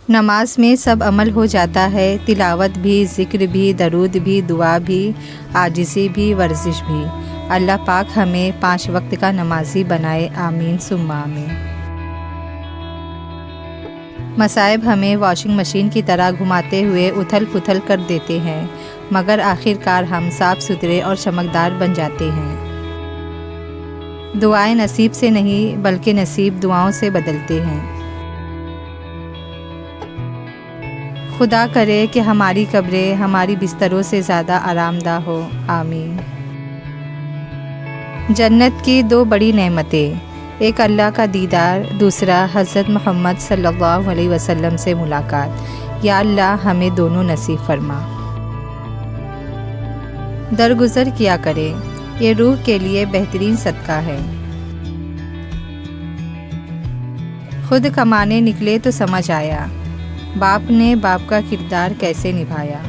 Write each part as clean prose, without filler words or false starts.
نماز میں سب عمل ہو جاتا ہے، تلاوت بھی، ذکر بھی، درود بھی، دعا بھی، عاجزی بھی، ورزش بھی۔ اللہ پاک ہمیں 5 وقت کا نمازی بنائے، آمین ثم آمین۔ مصائب ہمیں واشنگ مشین کی طرح گھماتے ہوئے اتھل پتھل کر دیتے ہیں، مگر آخر کار ہم صاف ستھرے اور چمکدار بن جاتے ہیں۔ دعائیں نصیب سے نہیں بلکہ نصیب دعاؤں سے بدلتے ہیں۔ خدا کرے کہ ہماری قبریں ہماری بستروں سے زیادہ آرام دہ ہو، آمین۔ جنت کی 2 بڑی نعمتیں، ایک اللہ کا دیدار، دوسرا حضرت محمد صلی اللہ علیہ وسلم سے ملاقات۔ یا اللہ ہمیں دونوں نصیب فرما۔ درگزر کیا کرے، یہ روح کے لیے بہترین صدقہ ہے۔ خود کمانے نکلے تو سمجھ آیا، باپ نے باپ کا کردار کیسے نبھایا۔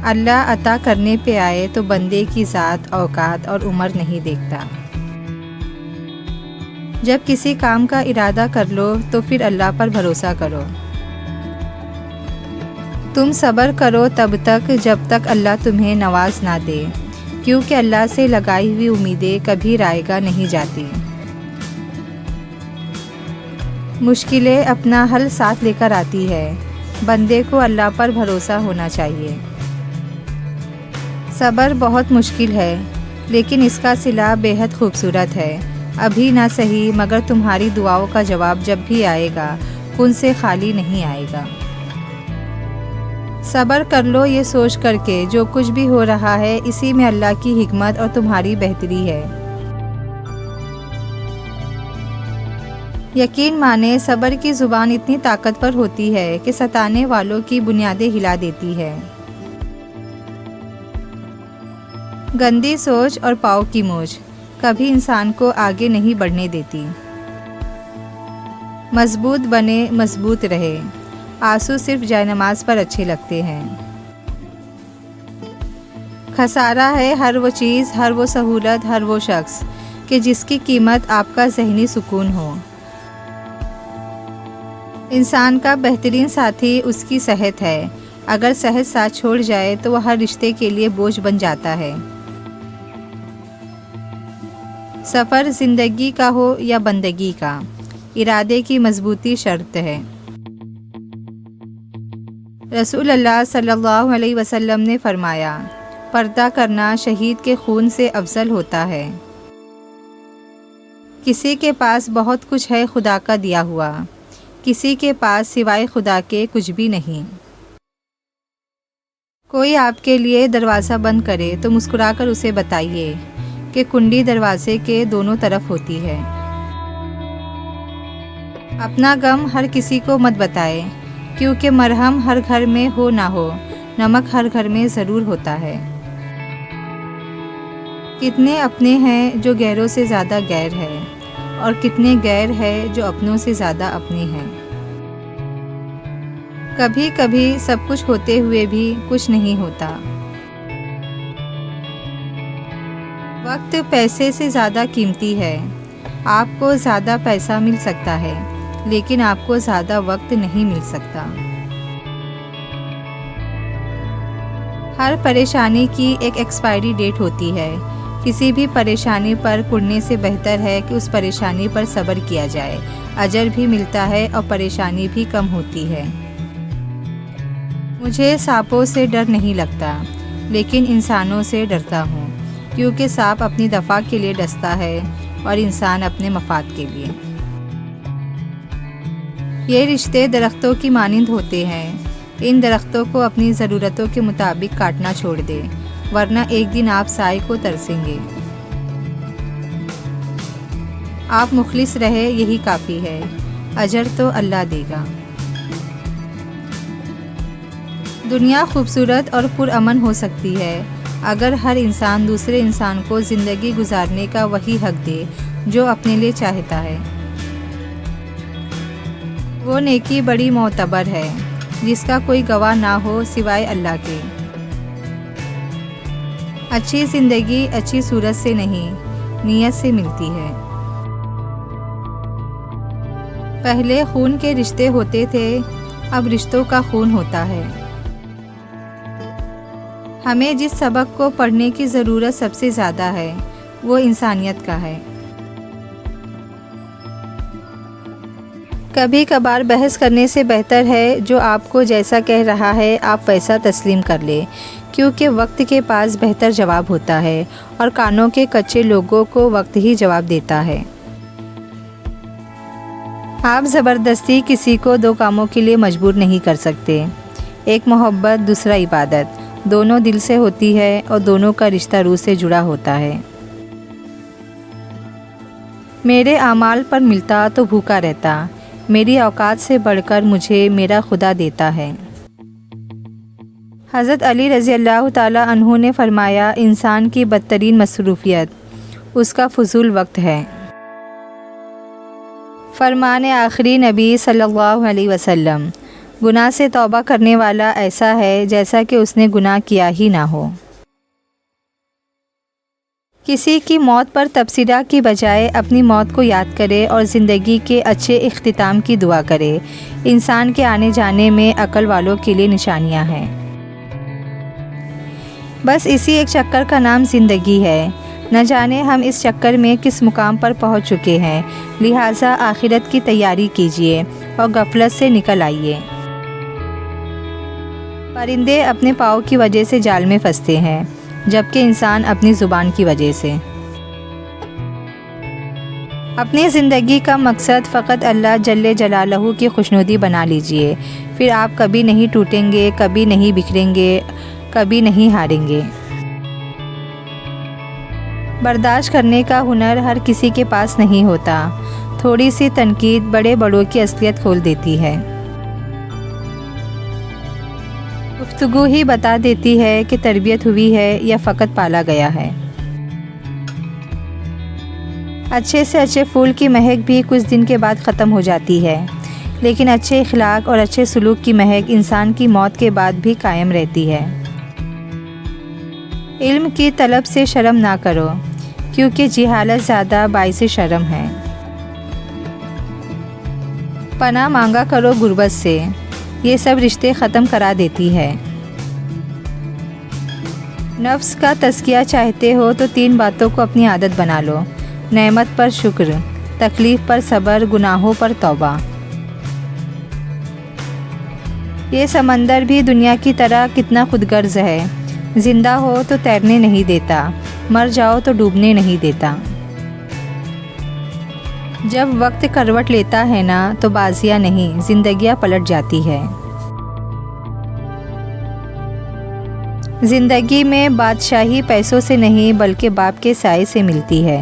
اللہ عطا کرنے پہ آئے تو بندے کی ذات، اوقات اور عمر نہیں دیکھتا۔ جب کسی کام کا ارادہ کر لو تو پھر اللہ پر بھروسہ کرو۔ تم صبر کرو تب تک جب تک اللہ تمہیں نواز نہ دے، کیونکہ اللہ سے لگائی ہوئی امیدیں کبھی رائگاں نہیں جاتی۔ مشکلیں اپنا حل ساتھ لے کر آتی ہے، بندے کو اللہ پر بھروسہ ہونا چاہیے۔ صبر بہت مشکل ہے، لیکن اس کا صلہ بے حد خوبصورت ہے۔ ابھی نہ صحیح مگر تمہاری دعاؤں کا جواب جب بھی آئے گا، کن سے خالی نہیں آئے گا۔ صبر کر لو یہ سوچ کر کے جو کچھ بھی ہو رہا ہے اسی میں اللہ کی حکمت اور تمہاری بہتری ہے۔ یقین مانے صبر کی زبان اتنی طاقتور ہوتی ہے کہ ستانے والوں کی بنیادیں ہلا دیتی ہے۔ گندی سوچ اور پاؤں کی موج کبھی انسان کو آگے نہیں بڑھنے دیتی۔ مضبوط بنے، مضبوط رہے، آنسو صرف جائے نماز پر اچھے لگتے ہیں۔ خسارہ ہے ہر وہ چیز، ہر وہ سہولت، ہر وہ شخص کہ جس کی قیمت آپ کا ذہنی سکون ہو۔ انسان کا بہترین ساتھی اس کی صحت ہے، اگر صحت ساتھ چھوڑ جائے تو وہ ہر رشتے کے لیے بوجھ بن جاتا ہے۔ سفر زندگی کا ہو یا بندگی کا، ارادے کی مضبوطی شرط ہے۔ رسول اللہ صلی اللہ علیہ وسلم نے فرمایا، پردہ کرنا شہید کے خون سے افضل ہوتا ہے۔ کسی کے پاس بہت کچھ ہے خدا کا دیا ہوا، کسی کے پاس سوائے خدا کے کچھ بھی نہیں۔ کوئی آپ کے لیے دروازہ بند کرے تو مسکرا کر اسے بتائیے کہ کنڈی دروازے کے دونوں طرف ہوتی ہے۔ اپنا غم ہر کسی کو مت بتائے، کیونکہ مرہم ہر گھر میں ہو نہ ہو، نمک ہر گھر میں ضرور ہوتا ہے۔ کتنے اپنے ہیں جو غیروں سے زیادہ غیر ہے، اور کتنے غیر ہے جو اپنوں سے زیادہ اپنے ہیں۔ کبھی کبھی سب کچھ ہوتے ہوئے بھی کچھ نہیں ہوتا۔ وقت پیسے سے زیادہ قیمتی ہے۔ آپ کو زیادہ پیسہ مل سکتا ہے، لیکن آپ کو زیادہ وقت نہیں مل سکتا۔ ہر پریشانی کی ایک ایکسپائری ڈیٹ ہوتی ہے۔ کسی بھی پریشانی پر کڑنے سے بہتر ہے کہ اس پریشانی پر صبر کیا جائے، اجر بھی ملتا ہے اور پریشانی بھی کم ہوتی ہے۔ مجھے سانپوں سے ڈر نہیں لگتا، لیکن انسانوں سے ڈرتا ہوں، کیونکہ سانپ اپنی دفاع کے لیے ڈستا ہے اور انسان اپنے مفاد کے لیے۔ یہ رشتے درختوں کی مانند ہوتے ہیں، ان درختوں کو اپنی ضرورتوں کے مطابق کاٹنا چھوڑ دے، ورنہ ایک دن آپ سائے کو ترسیں گے۔ آپ مخلص رہے یہی کافی ہے، اجر تو اللہ دے گا۔ دنیا خوبصورت اور پرامن ہو سکتی ہے اگر ہر انسان دوسرے انسان کو زندگی گزارنے کا وہی حق دے جو اپنے لیے چاہتا ہے۔ وہ نیکی بڑی معتبر ہے جس کا کوئی گواہ نہ ہو سوائے اللہ کے۔ اچھی زندگی اچھی صورت سے نہیں، نیت سے ملتی ہے۔ پہلے خون کے رشتے ہوتے تھے، اب رشتوں کا خون ہوتا ہے۔ ہمیں جس سبق کو پڑھنے کی ضرورت سب سے زیادہ ہے وہ انسانیت کا ہے۔ کبھی کبھار بحث کرنے سے بہتر ہے جو آپ کو جیسا کہہ رہا ہے آپ ویسا تسلیم کر لیں، کیونکہ وقت کے پاس بہتر جواب ہوتا ہے اور کانوں کے کچے لوگوں کو وقت ہی جواب دیتا ہے۔ آپ زبردستی کسی کو دو کاموں کے لیے مجبور نہیں کر سکتے، ایک محبت دوسرا عبادت، دونوں دل سے ہوتی ہے اور دونوں کا رشتہ روح سے جڑا ہوتا ہے۔ میرے اعمال پر ملتا تو بھوکا رہتا، میری اوقات سے بڑھ کر مجھے میرا خدا دیتا ہے۔ حضرت علی رضی اللہ تعالیٰ عنہ نے فرمایا، انسان کی بدترین مصروفیت اس کا فضول وقت ہے۔ فرمان آخری نبی صلی اللہ علیہ وسلم، گناہ سے توبہ کرنے والا ایسا ہے جیسا کہ اس نے گناہ کیا ہی نہ ہو۔ کسی کی موت پر تبصرہ کی بجائے اپنی موت کو یاد کرے اور زندگی کے اچھے اختتام کی دعا کرے۔ انسان کے آنے جانے میں عقل والوں کے لیے نشانیاں ہیں۔ بس اسی ایک چکر کا نام زندگی ہے، نہ جانے ہم اس چکر میں کس مقام پر پہنچ چکے ہیں، لہٰذا آخرت کی تیاری کیجیے اور غفلت سے نکل آئیے۔ پرندے اپنے پاؤں کی وجہ سے جال میں پھنستے ہیں، جبکہ انسان اپنی زبان کی وجہ سے۔ اپنی زندگی کا مقصد فقط اللہ جل جلالہ کی خوشنودی بنا لیجئے، پھر آپ کبھی نہیں ٹوٹیں گے، کبھی نہیں بکھریں گے، کبھی نہیں ہاریں گے۔ برداشت کرنے کا ہنر ہر کسی کے پاس نہیں ہوتا، تھوڑی سی تنقید بڑے بڑوں کی اصلیت کھول دیتی ہے۔ گفتگو ہی بتا دیتی ہے کہ تربیت ہوئی ہے یا فقط پالا گیا ہے۔ اچھے سے اچھے پھول کی مہک بھی کچھ دن کے بعد ختم ہو جاتی ہے، لیکن اچھے اخلاق اور اچھے سلوک کی مہک انسان کی موت کے بعد بھی قائم رہتی ہے۔ علم کی طلب سے شرم نہ کرو، کیونکہ جہالت زیادہ باعث شرم ہے۔ پناہ مانگا کرو غربت سے، یہ سب رشتے ختم کرا دیتی ہے۔ نفس کا تزکیہ چاہتے ہو تو 3 باتوں کو اپنی عادت بنا لو: نعمت پر شکر، تکلیف پر صبر، گناہوں پر توبہ۔ یہ سمندر بھی دنیا کی طرح کتنا خود غرض ہے، زندہ ہو تو تیرنے نہیں دیتا، مر جاؤ تو ڈوبنے نہیں دیتا۔ جب وقت کروٹ لیتا ہے نا تو بازیاں نہیں، زندگیاں پلٹ جاتی ہے۔ زندگی میں بادشاہی پیسوں سے نہیں بلکہ باپ کے سائے سے ملتی ہے۔